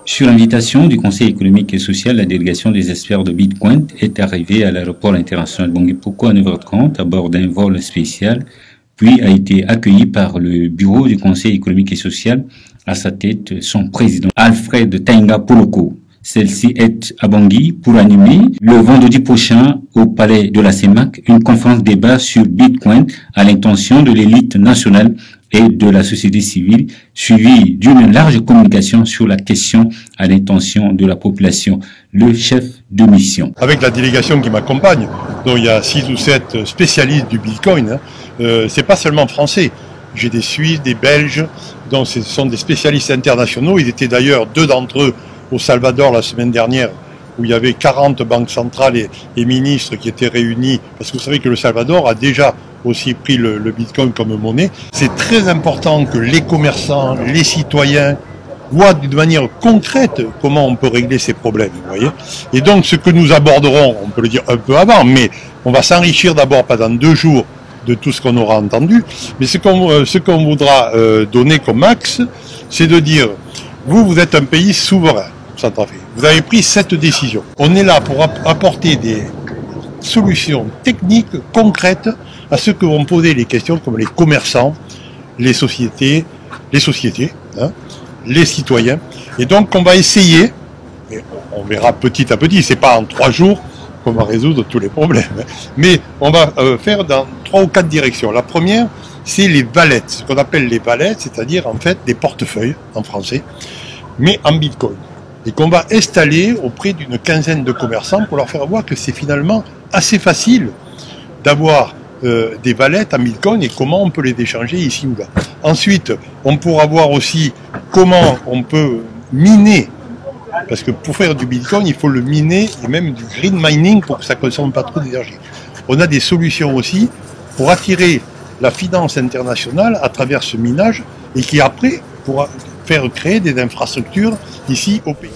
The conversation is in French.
Sur l'invitation du Conseil économique et social, la délégation des experts de Bitcoin est arrivée à l'aéroport international Bangui Poko à 9h30 à bord d'un vol spécial, puis a été accueillie par le bureau du Conseil économique et social, à sa tête son président Alfred Tainga Poloko. Celle-ci est à Bangui pour animer le vendredi prochain au palais de la CEMAC une conférence débat sur Bitcoin à l'intention de l'élite nationale et de la société civile, suivie d'une large communication sur la question à l'intention de la population. Le chef de mission. Avec la délégation qui m'accompagne, dont il y a 6 ou 7 spécialistes du Bitcoin, c'est pas seulement français. J'ai des Suisses, des Belges, donc ce sont des spécialistes internationaux. Ils étaient d'ailleurs 2 d'entre eux au Salvador la semaine dernière, où il y avait 40 banques centrales et ministres qui étaient réunis, parce que vous savez que le Salvador a déjà aussi pris le Bitcoin comme monnaie. C'est très important que les commerçants, les citoyens voient d'une manière concrète comment on peut régler ces problèmes, vous voyez. Et donc ce que nous aborderons, on peut le dire un peu avant, mais on va s'enrichir d'abord pendant 2 jours de tout ce qu'on aura entendu, mais ce qu'on voudra donner comme axe, c'est de dire, vous êtes un pays souverain, Centrafrique. Vous avez pris cette décision. On est là pour apporter des solutions techniques, concrètes, à ceux que vont poser les questions comme les commerçants, les sociétés, les citoyens. Et donc on va essayer, et on verra petit à petit, c'est pas en 3 jours qu'on va résoudre tous les problèmes, mais on va faire dans 3 ou 4 directions. La première, c'est les wallets, ce qu'on appelle les wallets, c'est-à-dire en fait des portefeuilles en français, mais en Bitcoin. Et qu'on va installer auprès d'une quinzaine de commerçants pour leur faire voir que c'est finalement assez facile d'avoir des wallets en Bitcoin et comment on peut les échanger ici ou là. Ensuite, on pourra voir aussi comment on peut miner, parce que pour faire du Bitcoin, il faut le miner et même du green mining pour que ça ne consomme pas trop d'énergie. On a des solutions aussi pour attirer la finance internationale à travers ce minage et qui après pourra faire créer des infrastructures ici au pays.